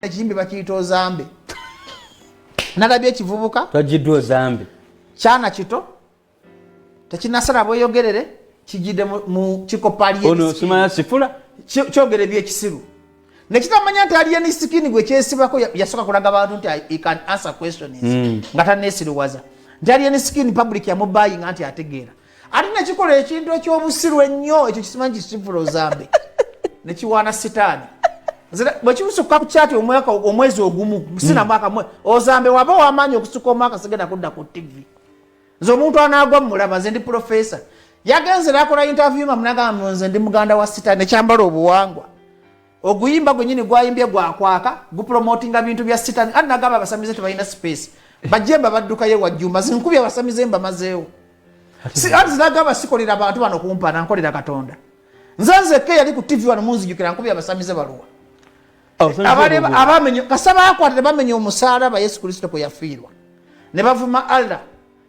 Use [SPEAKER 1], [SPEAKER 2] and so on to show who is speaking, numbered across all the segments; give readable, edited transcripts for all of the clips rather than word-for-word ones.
[SPEAKER 1] ekiyimbe bakiyita ozambe nalabye ekivubuka
[SPEAKER 2] twagidwa ozambe
[SPEAKER 1] kyana kito tekinasala bweyogerere kijidde mu kikopali
[SPEAKER 2] ono simanya sifula
[SPEAKER 1] kyogere byekisiru nekitamanya nti alien skin gwe kyesibako yasoka kulaga abantu nti he can answer questions nga tanesiriwaza nti alien skin public ya mobile nti ategeera ati nekikola ekintu ekyobusiru ennyo ekyo kisimanyi kisifula ozambe nekiwaana sitaani bwekibusuka ku kyati omwezi ogumu sina mwaka ozambe waba wamaanyi okusuka omwaka sigenda kudda ku TV nze omuntu anaagwa mulaba nze ndi professor yagenze nakola interview mamunagamba nze ndi muganda wa sitaani nekyambala obuwangwa oguyimba gwenyini gwayimbye gwakwaka gupromotinga bintu bya sitaani ati nagamba abasamize tebalina space bajjemba baddukayo wajjumba zinkubye abasamize mba mazeewo ati zinagamba sikolera abantu bano kumpana nkolera Katonda nzanzeke yali ku TV wano munzijukira nkubye abasamize baluwa abamenye kasaba akwatire bamenye omusaalaba Yesu Kristo kwe yafiirwa ne bavuma Allah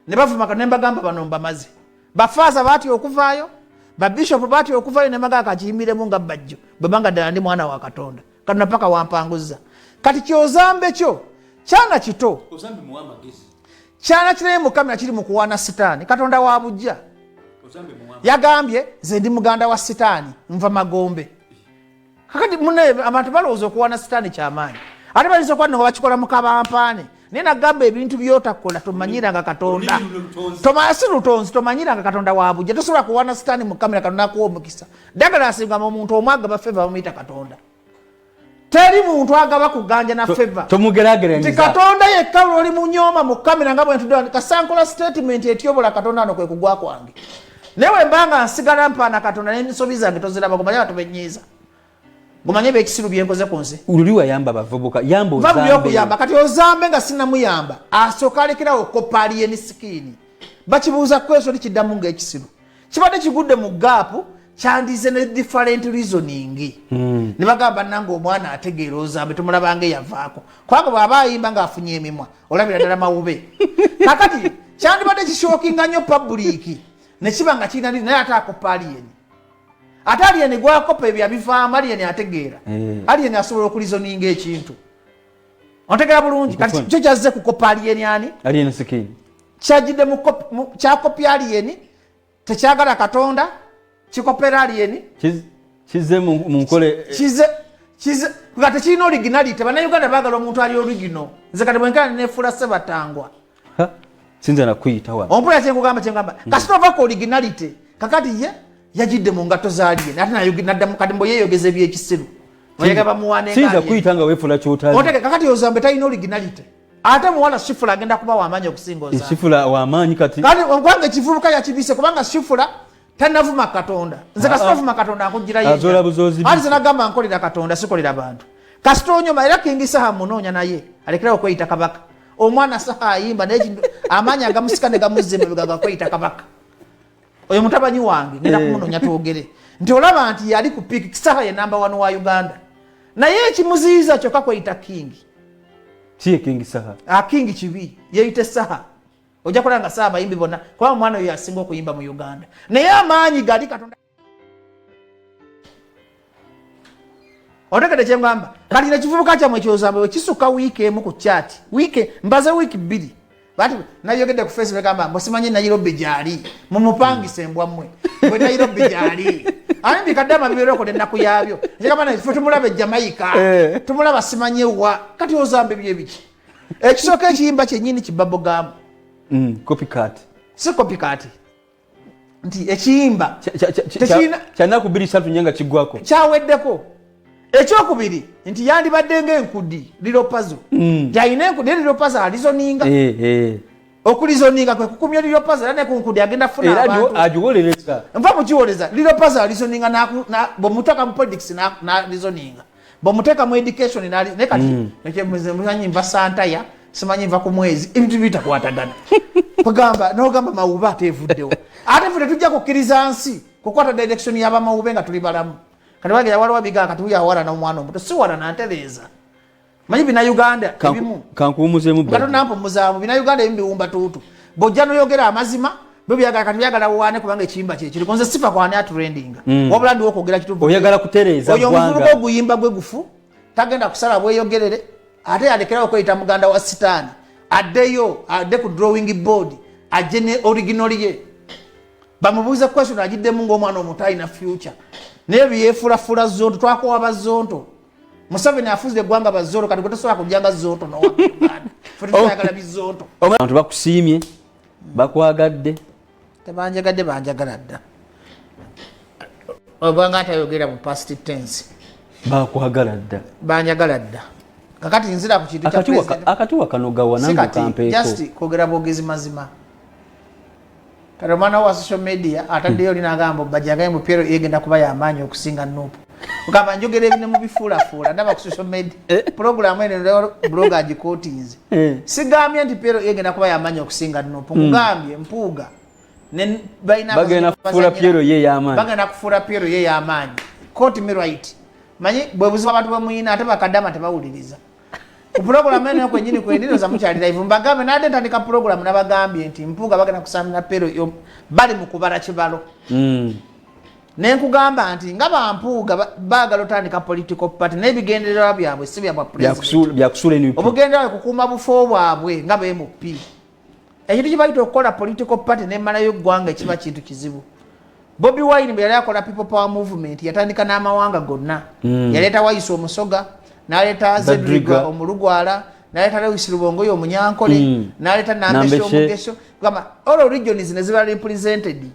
[SPEAKER 1] ne bavuma kanemba gamba banomba maze bafaza bati okuvaayo ba bishop bati okuvaayo ne maga akajimiremu nga bajjo bebanga ddala ndi mwana wa Katonda kana paka wampanguza kati kyozambe kyo kyana kito
[SPEAKER 2] ozambe muwamagezi
[SPEAKER 1] kyana kire mu kamera kiri mu kuwana sitaani Katonda wa bujja
[SPEAKER 2] ozambe muwama
[SPEAKER 1] yagambye ze ndi muganda wa sitaani nva magombe kakati mune abantu balowooza okuwana sitaani kyamaanyi ate balinza okuba nga bakikola mu kabampaane naye nagamba ebintu byotakola tomanyiranga Katonda si lutonzi tomanyiranga Katonda wa bujja tosobola kuwana sitaani mu kamera Katonda akuwa omukisa ddagala asinga mu muntu omwagaba feva bamuyita Katonda teri muntu agaba kuganja na feva
[SPEAKER 2] tomugerageraniza
[SPEAKER 1] nti Katonda yekka oli munyooma mu kamera nga bwe ntudde kasankola statement etyobola Katonda ano kwe kugwa kwange newe mbanga nsigala mpaana Katonda n'ensobi zange toziraba gumanya batubenyiiza gumanye bekisiru byenkoze konse
[SPEAKER 2] uliwa yamba bavubuka yamba ozambe
[SPEAKER 1] vabu yokuyamba kati ozambe nga sinamuyamba asooka alekerawo kopali enisikini bakibuuza kweso tikiddamu ng'ekisiru kibadde kigudde mu gaapu kyandize ne different reasoning ne bagamba nange omwana ategeera ozambe tumulabanga eyavaako kubanga bw'aba ayimba ng'afunye emimwa olabira ddala mawube kakati kyandibadde kishookinga nnyo public ne kiba nga kirina naye ate akopa aliyeni ate aliyeni gwakopa ebyo abivaamu aliyeni ategeera aliyeni asobola okulizoninga ekintu ontegeera bulungi kati kyo kyazze kukopa aliyeni ani
[SPEAKER 2] aliyeni sikini
[SPEAKER 1] kyajjidde kyakopya aliyeni tekyagala Katonda kikopera aliyeni
[SPEAKER 2] kize mu nkole
[SPEAKER 1] kize nga tekirina originality bannayuganda baagala omuntu ali original nze kati bwenkana nefuula Sebatangwa
[SPEAKER 2] sinza nakuyita wa
[SPEAKER 1] ompulira kyengamba kasita ovako originality kakati ye yajidde mu ngato za aliyeni ate naddamu kati mbo yeeyogeza ebyekisiru oyagaba muwane
[SPEAKER 2] sinza kuyita nga weefula kyotali
[SPEAKER 1] oteke kakati ozambe talina originality ate muwala Shifula agenda kuba wamaanyi okusinga ozambe
[SPEAKER 2] Shifula wamaanyi kati
[SPEAKER 1] onkwange ekivubuka yakibise kubanga Shifula tanavuma Katonda nze kasita ovuma Katonda akugira
[SPEAKER 2] azola buzozi
[SPEAKER 1] ate zinagamba nkolera Katonda sikolera bantu kasita onyoma era Kingi Saha munoonya naye alekerawo okweyita kabaka omwana Saha ayimba naye amaanyi agamusika ne gamuzza emabega gakweyita kabaka oyo mutabanyi wange ngenda kumunoonya twogere nti olaba nti yali ku piiki Saha ye namba 1 wa Uganda naye ekimuziyiza kyokka kweyita Kingi
[SPEAKER 2] kiye Kingi Saha
[SPEAKER 1] Kingi kibi yeyite Saha ojja kulanga Saha bayimbi bonna kuba omwana oyo asinga okuyimba mu Uganda naye amaanyi gali Katonda otegedde kyengamba kati nekivubuka kyammwe ekyozambe wekisuka wiiki emu ku kyati mbaze wiiki 2 bati nayogedde ku Facebook gamba mbosimanyi Nairobi gyali mumupangise embwammwe bwe Nairobi gyali ani bikadde amabibero kode ennaku yaabyo ekigamba nafe tumulaba Jamaica tumulaba simanyi wa kati ozambe byebiki ekisooka ekiyimba kyennyini kibabogamu
[SPEAKER 2] copycat
[SPEAKER 1] si copycat nti ekiyimba
[SPEAKER 2] kyanaku 2-3 nyanga kigwako
[SPEAKER 1] kyaweddeko ekyokubiri nti yandibadde ng'enkudi lilo puzzle yayina enkudi lilo puzzle alizoninga okulizoninga kwe kukumya lilo puzzle era nekunkudi agenda funa abantu
[SPEAKER 2] agiwolereza
[SPEAKER 1] nva mukiwoleza lilo puzzle alizoninga bwomutaka mu politics nalizoninga bwomuteka mu education nekati ekyemumanyi nva santaya simanyi nva ku mwezi ebintu bitakwatagana kugamba nogamba mawube atevuddewo ate ffe tetujja kukkiriza nsi kukwata direction y'abamawube nga tuli balamu kati bage yawaliwo bigaa kati uyawala n'omwana omuto si wala nantereeza manyi bina Uganda ebimu
[SPEAKER 2] kankuwumuzemu
[SPEAKER 1] Katonda nampumuzaamu bina Uganda ebimu biwumba tuutu bw'ojja n'oyogera amazima byagala kati byagala wane kubanga ekiyimba kyekiri konze sifa kwane atrendinga wabula ndiwo okwogera kituufu
[SPEAKER 2] oyagala kutereeza
[SPEAKER 1] oyo omuvubuka oguyimba gwe gufu tagenda kusala bweyogerere ate alekerawo okweyita muganda wa sitaani addeyo adde ku drawing board ajje ne original ye bamubuuza question agiddemu ng'omwana omuto alina future naye byefuulafula zonto twakowa bazonto Museveni afuze eggwanga bazonto kati gwe tosobola kujjanga zonto nowaganda fe tutayagala bizonto
[SPEAKER 2] abantu bakusiimye bakwagadde
[SPEAKER 1] tebanjagadde banjagala dda obwanga atayogera mu past tense
[SPEAKER 2] bakwagala dda
[SPEAKER 1] banjagala dda kakati nzira ku kintu
[SPEAKER 2] akatiwa kanogawa nange kampeeko
[SPEAKER 1] just kwogera bwogezi mazima kati omwana wa social media ataddeyo linagamba bajagaye mu Piero yegenda kuba y'amaanyi okusinga Nuupu ukaba njogera ebine mu bifuulafuula ndaba ku social media program ene leo blog agikotinze sigambye nti Piero yegenda kuba y'amaanyi okusinga Nuupu nkugambye Mpuuga ne
[SPEAKER 2] bagenda kufuula Piero ye y'amaanyi
[SPEAKER 1] bagenda kufuula Piero ye y'amaanyi quote me right manyi bwe buzibu abantu bamuyina ate bakadama tebawuliriza ku program ene kwenyini kwendino za mukyali live mbagambe nade ntandika program nabagambye nti Mpuuga bagenda kusamina Piero yo bali mu kubala kibalo nenkugamba nti nga bampuuga baagala otandika political party n'ebigendererwa byabwe si byabwa president obugendererwa kukuuma bufo bwabwe nga BMP ekintu kibayita okukola political party n'emmalayo eggwanga ekiba kintu kizibu Bobi Wine bwe yali akola people power movement yatandika n'amawanga gonna yaleeta Wayiso Omusoga n'aleeta Zedriga Omulugwala n'aleeta Lewis Lubongoyo Omunyankole n'aleeta Nambeshe Omugesho kama all regions ne ziba represented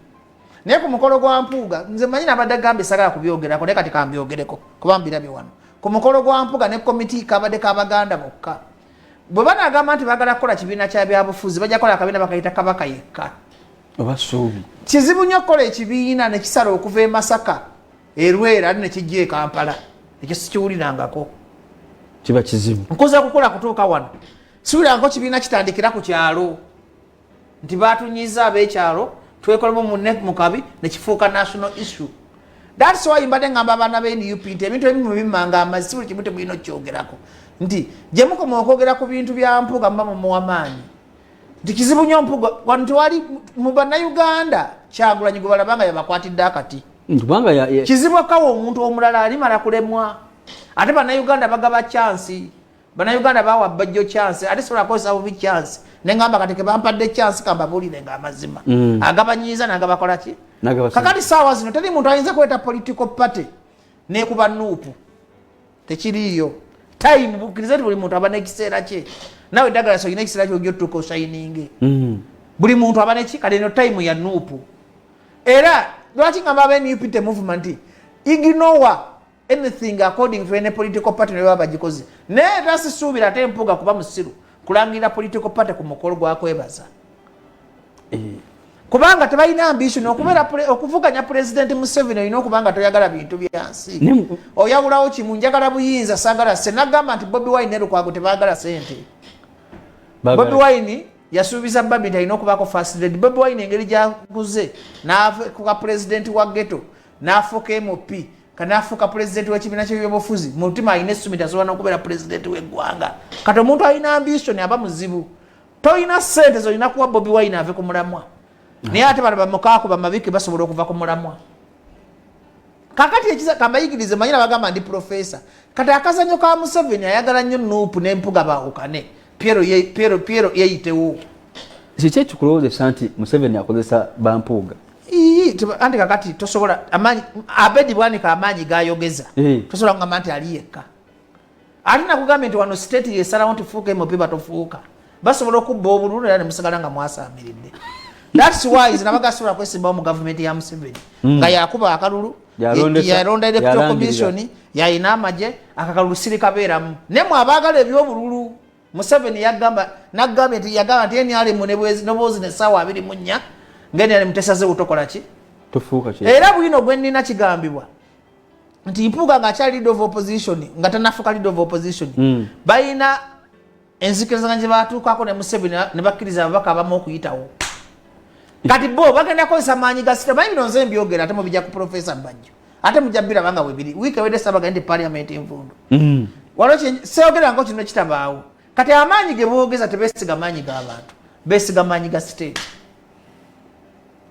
[SPEAKER 1] naye ku mukolo gwa Mpuuga nze manyi nabadde gambe sagala kubyogerako naye kati kambyogereko kuba mbirabye wano ku mukolo gwa Mpuuga ne committee kabadde k'Abaganda bokka bwe banagamba nti bagala kukola kibiina kya byabufuzi bajja kukola akabiina bakayita Kabaka yekka
[SPEAKER 2] oba suubi
[SPEAKER 1] kizibu nnyo okukola ekibiina ne kisala okuva e Masaka Erwera ate ne kijja e Kampala ekyo sikiwulirangako
[SPEAKER 2] kiba kizibu
[SPEAKER 1] nkoza kukola kutuuka wano siwulirangako kibiina kitandikira ku kyalo nti baatunyiza ab'ekyalo twekolemu munne mukabi nekifuuka national issue. That's why mbadde ngamba abaana b'NUP nti ebintu ebimu bimmanga amazzi buli kimu temulina okyogerako nti gye mukoma okwogera ku bintu bya Mpuuga mba mumuwa maanyi nti kizibu nnyo Mpuuga wano tewali mu bannayuganda Kyagulanyi gwe balabanga yabakwatidde akati kizibu akawa omuntu omulala alimala kulemwa ate bannayuganda bagaba chansi bannayuganda bawa bajjo chansi ate sobola kukozesa bubi chansi nengamba kati ke bampadde chansi kambabuulire nga amazima agabanyiiza nagabakola ki kakati saawa zino teri muntu ayinza kweta political party nekuba Nuupu tekiriyo time bukkiriza ti buli muntu aba n'ekiseera kye nawe ddagala so olina ekiseera kye ogyotuuka oshayininge buli muntu aba neki kati eno time ya Nuupu era lwaki ngamba aba-NUP the movement ignore anything according to any political party ne baba gikoze ne tasisuubira ate Mpuuga kuba musiru kulangirira political party ku mukolo gwa kwebaza kubanga tebalina ambition okuvuganya president Museveni olina okubanga toyagala bintu byansi oyawulawo kimu njagala buyinza sagala senagamba nti Bobi Wine Lukwago tebagala sente Bobi Wine yasuubiza Babinti alina okubaako first lady Bobi Wine engeri gyaguze n'afuuka president wa ghetto n'afuuka MOP kanafuuka president w'ekibiina ky'ebyobufuzi mu mutima alina essuubi tasobola n'okubeera president w'eggwanga kati omuntu alina ambition aba muzibu tolina sente zolina kuwa Bobi Wine ave ku mulamwa naye ate bano bamukaako bamabike basobola okuva ku mulamwa kakati ekiza kambayigirize manyira bagamba ndi profesa kati akazanyo ka Museveni ayagala nnyo Nuupu ne Mpuuga baawukane Piero yeyitewo
[SPEAKER 2] kiki ekikulowoozesa nti Museveni akozesa Bampuuga
[SPEAKER 1] anti kakati tosobola Abedi bwanika amaanyi gayogeza tosobola kugamba nti ali yekka ate nakugambye nti wano state yesalawo nti fuuka MOP batofuuka basobola okubba obululu era ne musigala nga mwasaamiridde. That's why zinabagasobola kwesimbawo mu government ya Museveni nga yakuba akalulu yalonda electoral commission yayina amagye akakalulu sirikabeeramu nemwe abaagala ebyobululu Museveni nagambye nti NRM neboozi n'essaawa 24 ng'NRM tesaze butokola ki
[SPEAKER 2] tofuuka ki
[SPEAKER 1] era bwino gwe nnina kigambibwa nti Mpuuga ng'akyali leader of opposition nga tanafuuka leader of opposition balina enzikiriza gye baatuukako ne Museveni ne bakkiriza ababaka abamu okuyitawo kati bo bagenda kozesa maanyi ga sita bino nze mbyogera ate mubijja ku Professor Bajjo ate mujja birabanga bwebiri wiiki ewedde Ssaabaganda Parliament envundu waliwo seogera ngo kino kitabaawo kati amaanyi ge boogeza tebeesiga maanyi g'abantu beesiga maanyi ga state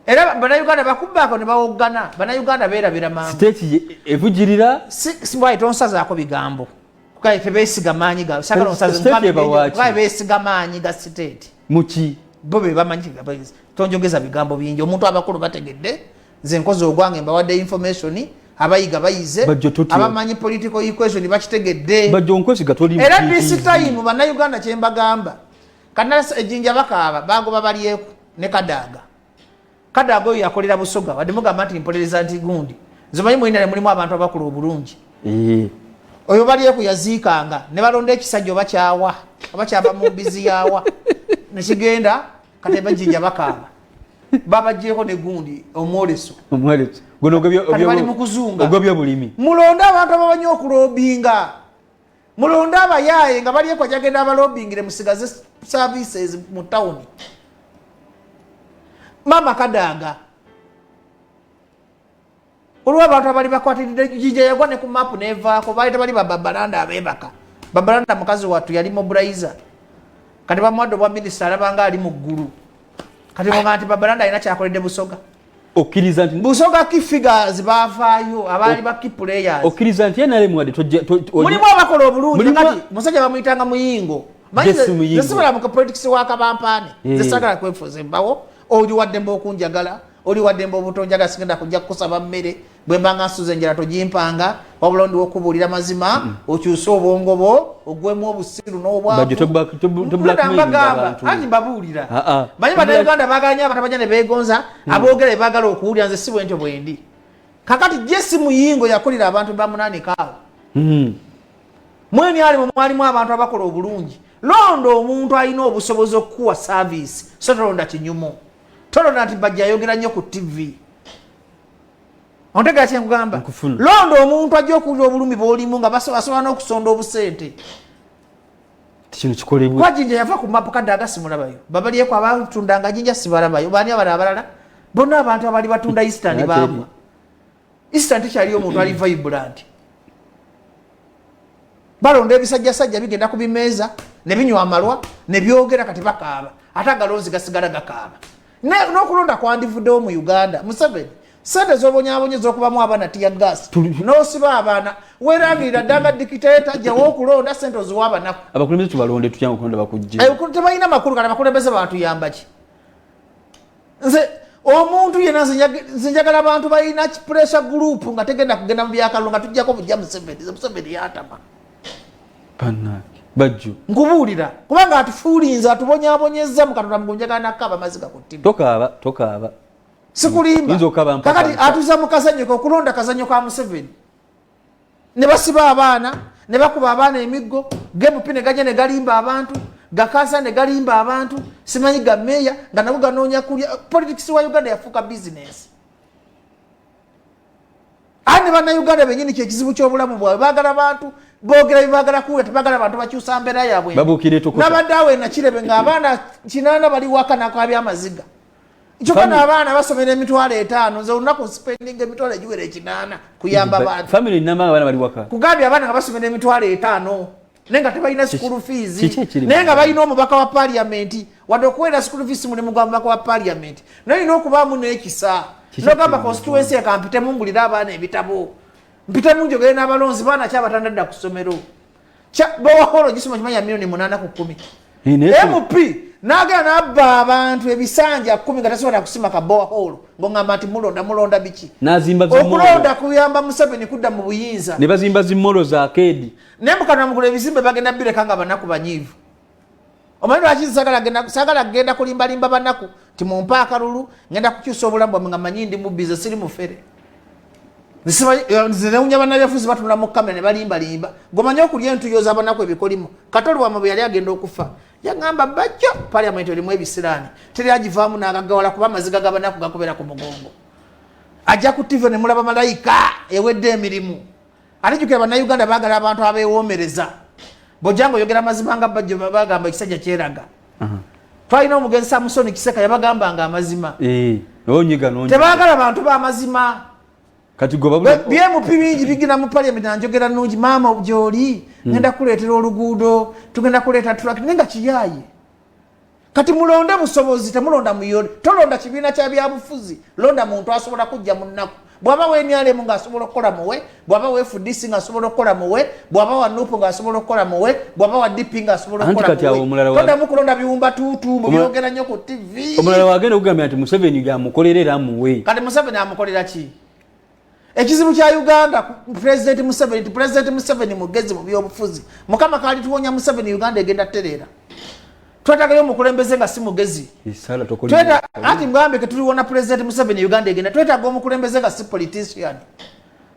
[SPEAKER 1] era bannayuganda bakubbaako ne bawoggana bannayuganda beerabira mangu
[SPEAKER 2] state evugirira
[SPEAKER 1] bwayi tonsazaako bigambo Kwa tebesiga manyi ga sakala osaze kwa besiga manyi ga state
[SPEAKER 2] muki
[SPEAKER 1] bobe bamanyi ga tonjogeza bigambo bingi omuntu abakulu bategedde nze nkoze ogwange mbawadde information abayiga bayize abamanyi political equation bakitegedde
[SPEAKER 2] bajjo nkosi gatoli
[SPEAKER 1] era this time bana Uganda kyembagamba kanasa ejinja bakaaba bagoba baliyeko ne Kadaga oyo yakolera Busoga wadde mugamba nti mpolereza nti gundi zimanyi mwinale mulimu abantu abakulu obulungi oyo baliyeko yaziikanga ne balonda ekisajja bakyawa abakyaba mu bizi yawa nekigenda kate bajinja bakaaba babajjeko ne gundi omwoleso
[SPEAKER 2] gono
[SPEAKER 1] ogobyo
[SPEAKER 2] bulimi
[SPEAKER 1] mulonda abantu ababanyi okulobinga mulonda abayaye nga baliyeko jagenda abalobingire musigaze services mu town mama Kadaga olwa abantu abali bakwatiride jinja yagwa ne ku map neva ko bali tabali babalanda abebaka babalanda mukazi watu yali mobilizer kati bamwado bwa minister alabanga ali mu ggulu kati ngo nti babalanda ina kyakoledde Busoga
[SPEAKER 2] okiriza nti
[SPEAKER 1] Busoga ki figures bavaayo abali ba key players
[SPEAKER 2] okiriza nti yana lemwade
[SPEAKER 1] mulimu abakola obulungi kati musajja bamuyitanga muyingo Nesiba mu politics waka bampane zesagala kwefuze mbawo oli wadde okunjagala oli wadde obutonjaga sigenda kujja kusaba mmere bwe mbanga nsuze njala tojimpanga wabula ndi okubulira mazima okyusa obwongo bwo ogwemu obusiru n'obwavu ani mbabulira manyi bana Uganda baganya abatabanya ne begonza aboogera bagala okuwulira nze si bwentyo bwendi kakati Jesse Muyingo yakolera abantu ba munani kaawo mweni ali mwalimu abantu abakola obulungi londo omuntu alina obusobozi okuwa service so tolonda kinyumo tolonda nti bajja ayogera nnyo ku TV ontega kyengamba londo omuntu ajja okuwulira obulumi bw'olimu nga basobola n'okusonda obusente
[SPEAKER 2] kino kikolebwa
[SPEAKER 1] kwa jinja yava ku mapu Kadaga simulabayo babaliyeko abatundanga jinja sibalabayo bani abalala bonna abantu abali batunda Eastern baabwa Eastern tekyaliyo omuntu ali vibrant balonda ebisajjasajja bigenda ku bimeeza ne binywa amalwa ne byogera kati bakaaba ate agalonzi gasigala gakaaba n'okulonda kwandivuddewo mu Uganda Museveni sente z'obonyabonyezo okubamu abaana tiya gas n'osiba abaana weerangirira ddanga dikiteeta gyewa okulonda sente oziwa abanaku
[SPEAKER 2] abakulembeze tubalonde tutyanga okulonda bakujje
[SPEAKER 1] tebalina makulu kati abakulembeze batuyamba ki nze omuntu yena zinjagala abantu balina pressure group nga tegenda kugenda mu byakalulu nga tujjako bujja Museveni yatama
[SPEAKER 2] bajju
[SPEAKER 1] nkubuulira kubanga atufuulinze atubonyabonyezza mu Katonda mugunjagala nakaba maziga ku TV
[SPEAKER 2] tokaaba
[SPEAKER 1] sikulimba kakati atuza mu kazanyiko okulonda kazanyo ka Museveni ne basiba abaana ne bakuba abaana emiggo gemupi ne gajja ne galimba abantu gakasa ne galimba abantu simanyi ga meya nga nabo ganoonya kulya politics wa Uganda yafuuka business ane bana Uganda benyini kyekizibu ky'obulamu bwawe baagala abantu boogera bibagala kuwula tebagala abantu bakyusa mbeera yaabwe nabadde na Kirebe ng'abaana 8 bali waka nakabya amaziga kyokka abaana basomera emitwalo 5 nze olunaku spending emitwalo egiwera 8 kuyamba abantu
[SPEAKER 2] family namba abaana bali waka
[SPEAKER 1] kugambya abaana nga basomera emitwalo 5 nenga tebalina school fees nenga balina omubaka wa parliament wadde okuwera school fees mulimu gwa mubaka wa parliament nalina okubaamu n'ekisa nogamba constituency ekampite mungulira abaana ebitabo mpite munjogere n'abalonzi baana kyabatandadda ku ssomero bowaholo gisoma kimanya milioni 8 ku 10 MP nagenda nabba abantu ebisanja 10 nga tasobola kusima ka bowaholo ng'ongamba nti mulonda biki okulonda kuyamba Museveni kudda mu buyinza
[SPEAKER 2] ne bazimba zimmolo za akedi
[SPEAKER 1] naye mukana mugula ebizimbe bagenda bireka nga banaku banyiivu omanyi lwaki sagala kugenda kulimbalimba banaku ti mumpa akalulu ngenda kukyusa obulamu bwamwe nga manyi ndi mubbize siri mufere zinewunya bannabyafuzi batunula mu kamera ne balimbalimba gomanyi okulya entuyo z'abanaku ebikolimu katoli wamwe bwe yali agenda okufa yagamba bajjo paliamenti erimu ebisiraani teri agivaamu n'agagawala kuba amaziga g'abanaku gakubera ku mugongo ajja ku TV ne mulaba malayika ewedde emirimu ate jjukira bannayuganda baagala abantu abeewoomereza bojjango oyogera mazima nga bajjo bagamba ekisajja kyeraga twalina omugenzi Samusoni Kiseka yabagambanga amazima tebaagala bantu b'amazima
[SPEAKER 2] kati goba
[SPEAKER 1] BMP bingi bigina mu parliament anjogera nungi mama gyoli ngenda kuleetera oluguudo tugenda kuleeta truck nenga kiyaye kati mulonde musobozi temulonda muyole tolonda kibiina kya byabufuzi londa muntu asobola kujja munnaku bwaba wenyale mu ngasobola okukola muwe bwaba we FDC ngasobola okukola muwe bwaba wa nupo ngasobola okukola muwe bwaba wa DP ngasobola okukola muwe tonda mukulonda biwumba tutu mu byogera nnyo ku TV
[SPEAKER 2] omulala wagenda okugambya nti Museveni yamukolerera muwe
[SPEAKER 1] kati Museveni amukolera ki ekizibu kya Uganda President Museveni mugezi mu byobufuzi mukama kali tuwonya Museveni Uganda egenda terera twetagayo mukulembeze nga si mugezi tweta ati mgambe ke tuliwona President Museveni Uganda egenda twetaga omukulembeze nga si politician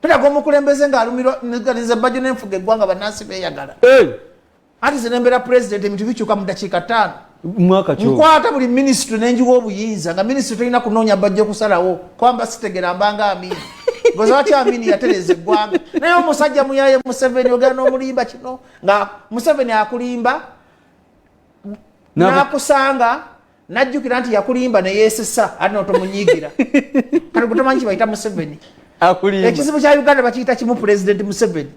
[SPEAKER 1] twetaga omukulembeze nga alumiro nganize bajo n'enfuga eggwanga bannansi beeyagala ati zinembera President emitu bikyuka mu dakiika 5
[SPEAKER 2] mwaka kyo
[SPEAKER 1] nkwata buli ministry n'enjiwa obuyinza nga ministry tulina kunoonya bajja kusalawo kwamba sitegera mbanga amini goza wacha amini yatereze eggwanga naye omusajja muyaye Museveni ogenda n'omulimba kino nga Museveni akulimba nakusanga najjukira nti yakulimba ne yesesa ati notomunyigira kati gutomanyi kibayita Museveni
[SPEAKER 2] akulimba
[SPEAKER 1] ekizibu kya Uganda bakiyita kimu President Museveni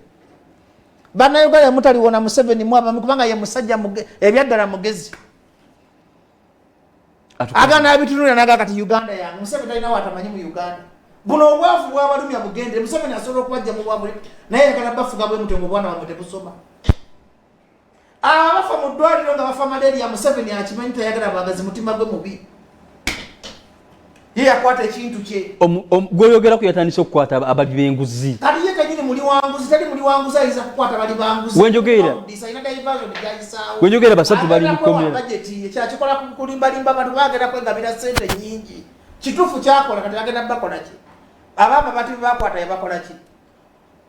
[SPEAKER 1] bana Uganda mutaliwona Museveni mwaba kubanga ye musajja ebyaddala mugezi agana abitunula naga kati Uganda ya Museveni alina watamanyi mu Uganda buno obwavu bw'abalumya bugende Museveni asobola okubajja mu bwabuli naye yakala bafuga bwe mutengo bwana wamwe tebusoma abafa mu ddwaliro nga bafa malaria Museveni akimanyi tayagala bagazi mutima gwe mubi ye yakwata ekintu kye
[SPEAKER 2] gwoyogera ku yatandise okukwata abali b'enguzi
[SPEAKER 1] kati ye kanyini muli wanguzi tali muli wanguzi ayinza kukwata abali banguzi
[SPEAKER 2] wenjogera basatu bali mukomera
[SPEAKER 1] bajeti ekyakikola kulimbalimba abantu bagenda kwengabira sente nyingi kituufu kyakola kati agenda bakola ki ababa bati bakwata yabakola ki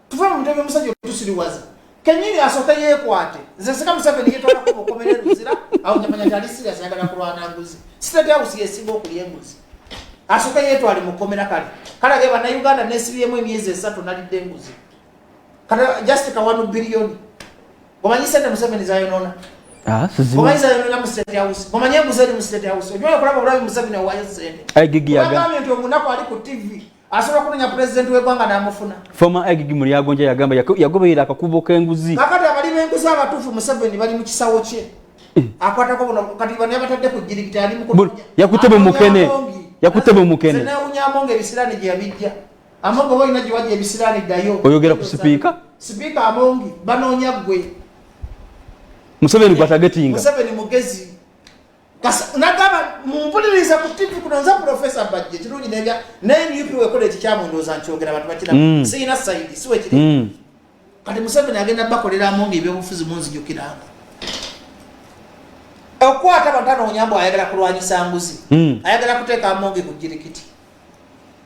[SPEAKER 1] tuve mu ntebe musajja tusiriwaza kenyini asoka yekwate nze sika Museveni yetola ku mukomerera uzira awo nyamanya tali serious yagala kulwana nguzi state house yesinga okulya enguzi asoka yetwali mukomera kale ge bana Uganda nesibiyemu emyezi 3 nalidde enguzi kale just ka 1 billion gomanyi sente Museveni zayonona gomanyi zayonona mu state house gomanyi enguzi mu state house ojoya kulaba bulabi Museveni wayo sente
[SPEAKER 2] agigi yaga
[SPEAKER 1] government omunako ali ku TV asobola kunonya president w'eggwanga n'amufuna
[SPEAKER 2] former agigi muri yagonja yagamba yagoberera akakubo k'enguzi
[SPEAKER 1] kakati abali b'enguzi abatuufu Museveni bali mu kisawo kye akwatako buno kati bano yabatadde ku jirikita ali mu yakutebe mukene zena unyamonge ebisirani gye yabijja amonge boyina gye wajja ebisirani ddayo
[SPEAKER 2] oyogera ku speaker
[SPEAKER 1] amonge banoonya gwe
[SPEAKER 2] Museveni gwatagetinga
[SPEAKER 1] Museveni mugezi nagamba mumpuliriza ku TV kunonza Professor Badje kirungi nebya naye yupi wekola ekikyamu ndooza nkyogera abantu bakira siyina saidi siwe kiri kati Museveni agenda bakolera amonge ebyobufuzi munzijukiranga okwata bantano onyambo ayagala kulwanyisa nguzi ayagala kuteeka amonge ku jirikiti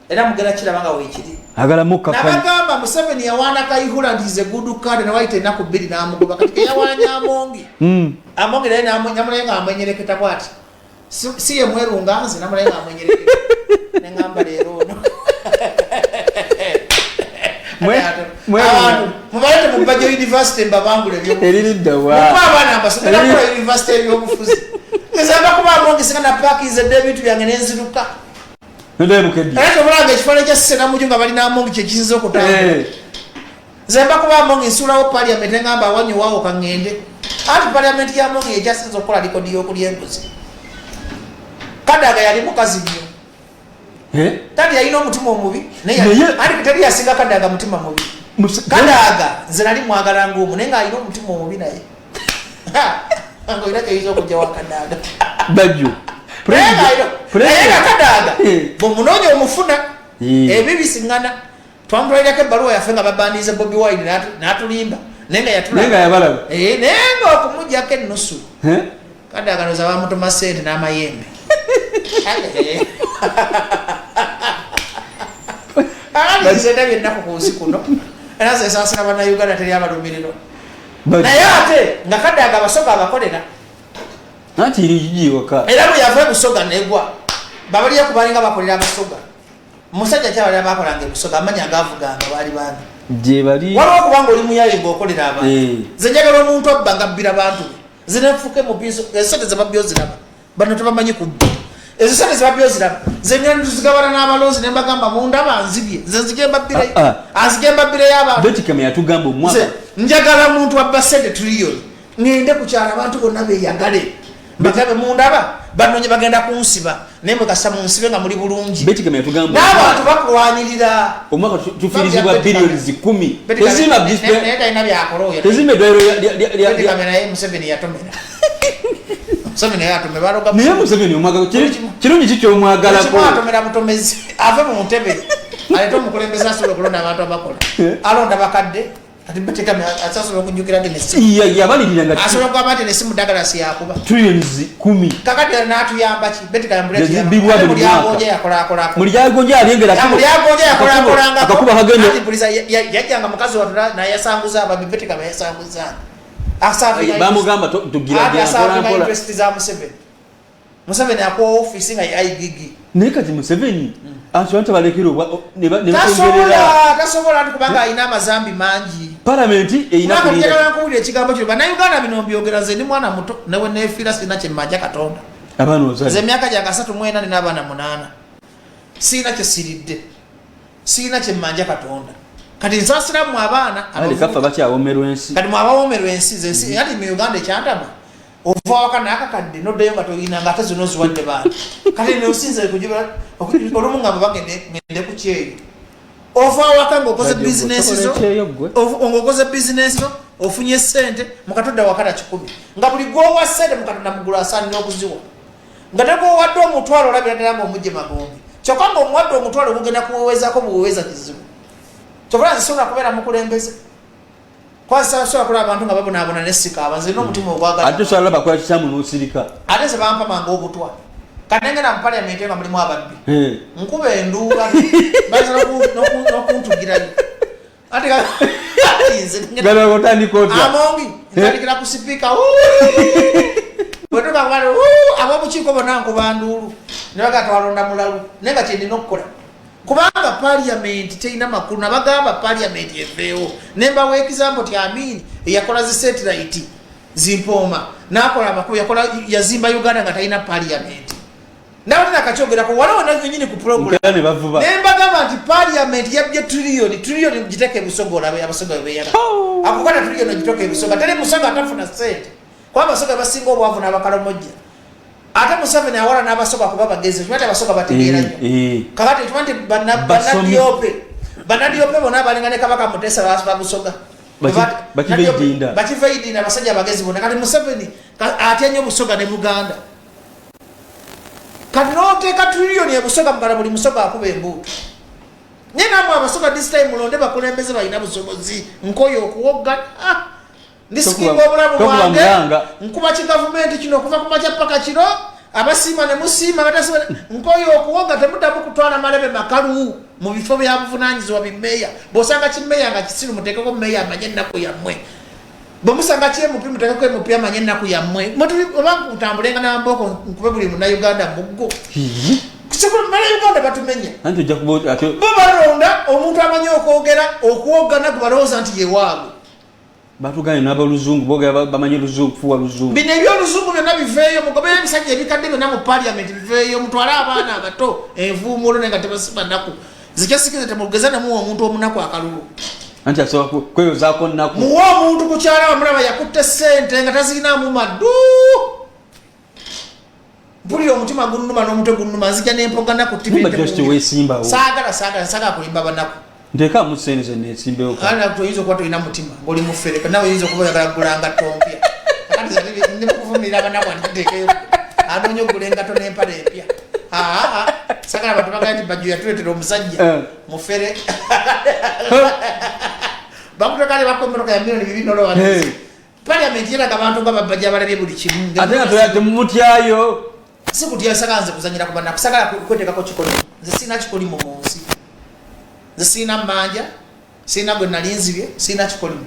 [SPEAKER 1] era mugera kirabanga weekiri
[SPEAKER 2] agala mukka
[SPEAKER 1] nabagamba Museveni yawana kayihula ndize gudu kade na waite naku bili na amugoba kati yawanya amonge amonge naye namulenga amwenyereketa bwati si ye mwerunga nze namulenga amwenyereketa nengamba leero no mubalete mu Bajo University mbabangule mukabana ambasomera ku University y'obufuzi ezaba kuba amonge sikana paki ze debit yange nenziruka
[SPEAKER 2] nde mukedi
[SPEAKER 1] eto mulanga ekifale kya sena mujunga bali na amonge kye kizizo kutamba zemba kuba amonge nsula wo parliament ngamba awanyu wawo kangende ati parliament ya amonge ejasinzo kola likodi yokulya enguzi Kadaga yali mukazi nnyo tali yalina omutima omubi naye ali tali yasinga Kadaga mutima mubi Kadaga nze nali mwagala ng'omu naye ng'alina omutima omubi naye ngo era kyeyiza okujja wa Kadaga
[SPEAKER 2] Bajjo
[SPEAKER 1] naye nga Kadaga bw'omunoonya omufuna ebyo bisiŋŋana twamutwalirako ebbaluwa yaffe nga babandize Bobi Wine n'atulimba naye nga
[SPEAKER 2] yabalaba
[SPEAKER 1] naye nga okumugyako ennusu Kadaga noza bamutuma ssente n'amayembe abalizenda byennaku ku nsi kuno era nze saasira bannayuganda teri abalumiriro naye ate nga Kadaga abasoga abakolera
[SPEAKER 2] anti irijiwaka
[SPEAKER 1] era bwe yava ebusoga negwa babalya ku balinga bakolera abasoga musajja kyabalira bakolanga ebusoga amanya agavuganga baali bandi
[SPEAKER 2] gye bali
[SPEAKER 1] waliwo kubanga oli muyaye ng'okolera abantu nze njagala omuntu abba ngabbira bantu zinefuke mu biso esente zebabyo ziraba bano tebamanyi kubba ezo sente zebabyo ziraba nze ngenda tuzigabana n'abalonzi ne mbagamba munda banzibye nze nzigenda mbire y'abantu
[SPEAKER 2] betikame yatugamba omwaka
[SPEAKER 1] njagala omuntu abba sente trillion ngende ku kyala abantu bonna beeyagale bagabe mundaba banonye bagenda kunsiba nemwe kasa munsibe nga muri bulungi
[SPEAKER 2] beti kama yatugamba
[SPEAKER 1] n'abantu bakulwanirira
[SPEAKER 2] omwaka tufirizibwa billions 10
[SPEAKER 1] tezima business nenda ina byakoroyo
[SPEAKER 2] tezime dwero
[SPEAKER 1] beti kamera ye Museveni yatomera Museveni yatomera baroga
[SPEAKER 2] niye Museveni omwaka kirungi kikyo omwagala ko
[SPEAKER 1] yatomera mutomezi ave mu ntebe aleto mukulembeza asolo kulonda abantu abakola alonda bakadde ati beti kamera asasolo okujukira genesi
[SPEAKER 2] ya balirira nga
[SPEAKER 1] asolo kwa bati ne simu dagala si yakuba
[SPEAKER 2] trillions 10
[SPEAKER 1] kakati natu yamba ki beti kamera
[SPEAKER 2] yazibibwa
[SPEAKER 1] muri yagonje yakola
[SPEAKER 2] muri yagonje alengera
[SPEAKER 1] ko muri yagonje yakola nga
[SPEAKER 2] akakuba hagendo
[SPEAKER 1] ati polisi yajanga mukazi wa na yasanguza aba beti kamera yasanguza asafi
[SPEAKER 2] bamugamba tugira
[SPEAKER 1] bya university za Museveni akwa office nga igigi
[SPEAKER 2] nekati Museveni antu balekiro ne
[SPEAKER 1] tasobola kubanga ina amazambi mangi
[SPEAKER 2] parliament eina
[SPEAKER 1] kulinda ekigambo kyo bana Uganda bino byogera nze ndi mwana muto newe nefira sina kye manja katonda
[SPEAKER 2] abana ozali
[SPEAKER 1] ze myaka janga 3 n'abana 8 sina kye siridde sina kye manja katonda kati nsasira mu abana
[SPEAKER 2] ali kafa bacha awomerwensi
[SPEAKER 1] kati mu abawomerwensi ze yali mu Uganda ekyantama ova wakana akakadde noddeyo nga toyina nga tezo noziwadde bana kati ne usinze kujiba olumunga bagende ku kyeyo ova wakanga okoze business zo ongokoze business zo ofunye sente mukatodda wakala 10 nga buli gwo wasede mukatodda mugula asani n'okuziwa nga tego wadde omutwalo olabira ddala nga omujje magombe kyokka nga omuwadde omutwalo ogugenda kuwewezaako buweweeza kizibu kyokka nzisobola kubeera mukulembeze kwasa so akola abantu nga babonaabona nesika abanze n'omutima ogwagala
[SPEAKER 2] ate so alaba kwa kisamu n'osirika
[SPEAKER 1] ate se bampa manga obutwa kanenge na parliament nga mulimu ababbi nkuba enduula baza n'okuntugirayo ate
[SPEAKER 2] gala otandika otya
[SPEAKER 1] amongi ntandikira ku sipika bwetuka ngalo abobukiiko bonna nkuba nduulu ne bagatwalonda mulalu naye nga kyendina okukola kubanga parliament teina makulu nabagamba parliament yeveewo nemba we example ti Amin yakola zi satellite zimpoma nakola amakulu yakola yazimba Uganda nga taina parliament nawe nakachogera ko waliwo nanyini ku program nemba gamba nti parliament yabye trillion jiteke busogola be abasoga be yana akukana trillion jitoke busoga tele musaga atafuna sente kwa abasoga basinga obwavu n'abakalamoja ate Museveni awala n'abasoka kuba bagezi twate abasoka bategeera nnyo kakati twante banadiope bona abalingane kabaka Mutesa babusoga bakivaidinda abasajja abagezi bona kati Museveni atya nnyo busoga ne Buganda kati n'oteeka trillioni ebusoga mugala buli musoga akuba embuutu nye namwe abasoga this time mulonde bakulembeze balina busobozi nkoyo okuwoggana ndisikimba obulamu bwange nkuba kigavumenti kino okuva ku makya paka kiro abasiima ne musiima batasima nkoyo okuwoga temuddamu kutwala malebe makalu mu bifo bya buvunaanyizibwa bimeeya bw'osanga kimeeya nga kisiru muteekeko meeya amanye ennaku yammwe bwe musanga kyemupi muteekeko emupi amanye ennaku yammwe oba kutambulenga n'ambooko nkube buli munnayuganda muggo Uganda batumenya bo balonda omuntu amanyi okwogera okuwogana gwe balowooza nti yewaabwe
[SPEAKER 2] batugane n'abaluzungu boga bamanyi luzungu fuwa luzungu
[SPEAKER 1] bino ebyoluzungu byonna biveeyo mugobera ebisajja ebikadde byonna mu parliament biveeyo mutwale abaana abato envuumuulo naye nga tebasiba nnaku zikyasikize temugeza nemuwa omuntu omunaku akalulu
[SPEAKER 2] anti asobola kweyozaako nnaku
[SPEAKER 1] muwa omuntu ku kyala bamulaba yakutte sente nga tazirinaamu maddu mpulira omutima gunnuma n'omutwe gunnuma nzija n'empoga nnaku saagala kulimba banaku
[SPEAKER 2] ndeka musenize nesimbeyo
[SPEAKER 1] kana toyizo kwa toina mutima ngoli mufereka nawe yizo kuba yagala gulanga tompya kandi ndi kuvumira abana kwa nditekeyo anonyo gulenga to nempale empya sakala batuma kandi baju ya tuletera omusajja mufere bakuto kale bakomeroka ya milioni 2 wano parliament yera abantu nga babajja balabye buli kimu
[SPEAKER 2] ate nga toyate mutyayo
[SPEAKER 1] sikutya sakanze kuzanyira kubana kusakala kweteka kikoli nze sina kikoli mu munsi nze sina mmanja sina gwe nalinzibye sina kikolimu